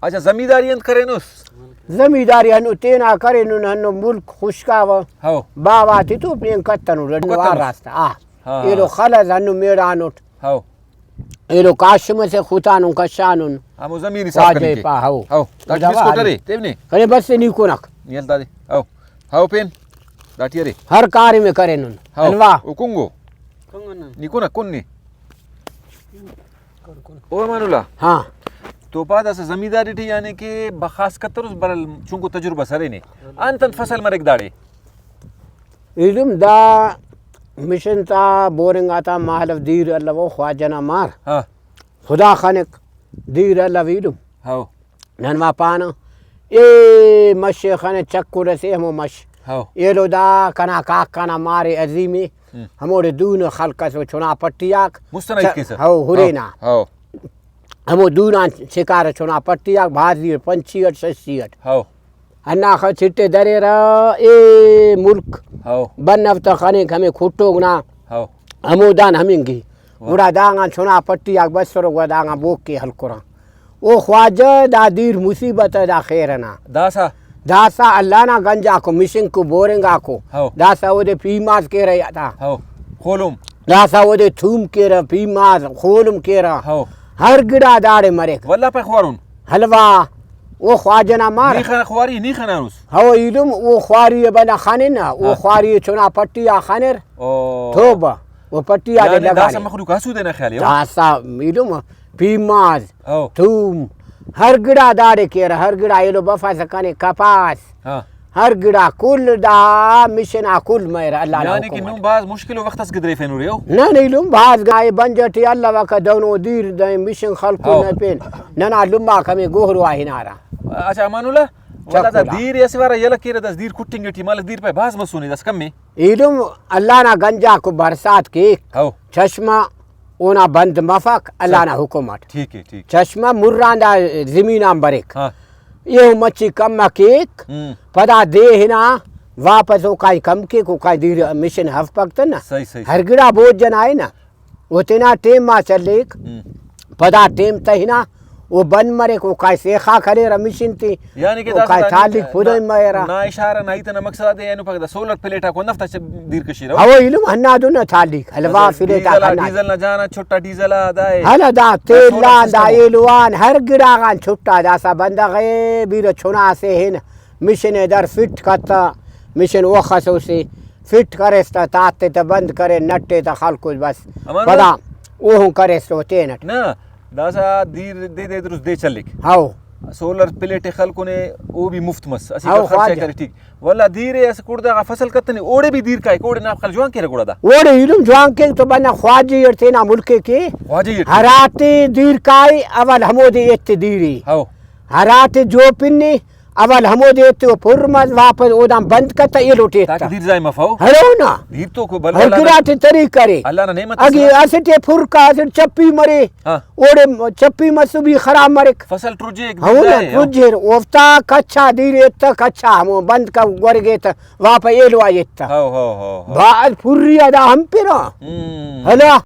अच्छा जमींदारी अंत करे नुस जमींदारी हनु तेना करे नु हनु मुल्क खुशकाव हो बाबा थी तो पेन कत्तनु रनु आ रास्ता आ हाँ। एरो खलस हनु मेड़ानुट हो एरो काशम से खुतानु कशानु हम जमीन साफ वाजे करी पा हो हो ताकि इसको करे तेवने करे बस से नीको नक नियल दादी हो पेन दाटी रे हर कार्य में करे नु हलवा उकुंगो निको ना कुन्नी ओ मानुला हाँ तो बाद असं जमींदारी थी यानी कि बखास कतरुस बरल चुंको तजुर्बा सरे ने अंतन फसल मरेक दाड़े इलम दा मिशन ता बोरिंग आता माहलव दीर अल्लाह वो ख्वाजना मार हाँ खुदा खानिक दीर अल्लाह वीलुम हो ननवा पाना ए मशे खाने चक्कुर से हमो मश हो ये लो दा कना काक कना मारे अजीमी हमोरे दून खलका से चुना पट्टियाक मुस्तनद के सर हो हुरेना हो हमो दूना शिकार चुना पट्टियाक भाजी पंछीयट सस्सियट हो अन्ना ख छिट्टे दरे र ए मुल्क हो बनव त खने हमें खुट्टो गुना हो हमो दान हमिंगी उड़ा दांगा चुना पट्टियाक बसरो गदांगा बोक के हलकुरा ओ ख्वाजा दादीर मुसीबत दा खैरना दासा दासा अल्लाह ना गंजा को मिशिंग को बोरेंगा को हो दासा वो दे पीमास के रहा था हो खोलुम दासा वो दे थूम के रहा पीमास खोलम के रहा हो हर गिड़ा दाड़े मरे वल्ला पे खवारुन हलवा वो ख्वाजना मार नी खाना खवारी नी खाना रुस हो इलुम वो ख्वारी बना खाने ना वो ख्वारी चुना पट्टिया खाने ओ थोबा वो पट्टिया दे लगा दासा मखलूक हसू देना ख्याल है दासा इलुम पीमास हो थूम हर गिड़ा दाड़े के रहा हर गिड़ा ये लो बफा सकाने कपास हाँ हर गिड़ा कुल दा मिशन कुल मेरा अल्लाह यानी कि नुम बाज मुश्किल वक्त अस किदरे फेनु रियो नहीं लुम बाज गाय बंजटी अल्लाह वका दोनों दीर दे मिशन खलको न पेन नना लुम्बा कमे गोहरो आहिनारा अच्छा मानुला वला दा दीर यसवारा यला केरे दस दीर कुटिंगे टी माल दीर पे भास मसुनी दस कम में इलुम अल्लाह ना गंजा को बरसात के हो चश्मा ओना बंद मफक अल्लाह ना हुकूमत ठीक है ठीक चश्मा मुर्रांदा जमीना बरेक हाँ ये मच्छी कम केक पदा दे हिना वापस वो काई कम के को काई दीर मिशन हफ पकत ना सही सही हर गिड़ा बोझ जन आए ना वो तेना टेम मा चलेक पदा टेम तहिना वो बन मरे को काय सेखा करे रमिशिन थी यानी कि काय थाली खुदो मयरा ना इशारा ना इतना मकसद है एनु पकदा सोलर प्लेटा को नफ्ता दीर कशीरा हवो इलम हन्ना दो ना थाली हलवा फिलेटा हन्ना डीजल ना जाना छोटा डीजल आदाए हला दा तेल ला दा एलवान हर गिड़ा गान छुट्टा दासा बंदा गए बीर छोना से है ना मिशन दर फिट करता मिशन वो खसो से फिट करे ताते त बंद करे नट्टे त खाल कुछ बस पदा वो करे सो तेनट ना दासा दीर दे दे दुरुस दे चलिक हाओ सोलर प्लेट खल कोने वो भी मुफ्त मस असी हाओ का खर्चा करे ठीक वला दीरे ऐसे कुड़दा का फसल कतने ओड़े भी दीर का कोड़े ना खल जुआन के रगुड़ा दा ओड़े इलम जुआन के तो बना ख्वाजी थे ना मुल्क के ख्वाजी हराते दीर काई अवल हमोदे एत्ते दीरी हाओ हराते जो पिन्नी अवल हमो देते हो फुरमज वापस ओदाम बंद करता ये लोटे ताकि दीर जाए मफाओ हरो ना दीर तो को बल हर गिराते तरी करे अल्लाह ने नेमत अगे असटे फुरका असट चप्पी मरे हां ओड़े चप्पी मसु भी खराब मरे फसल ट्रुजे एक हो ना ट्रुजेर ओफ्ता कच्चा दीर एत्ता कच्चा हमो बंद का वर्गे त वापस ये लो आयत्ता हो बाद फुरिया दा हम पे ना हला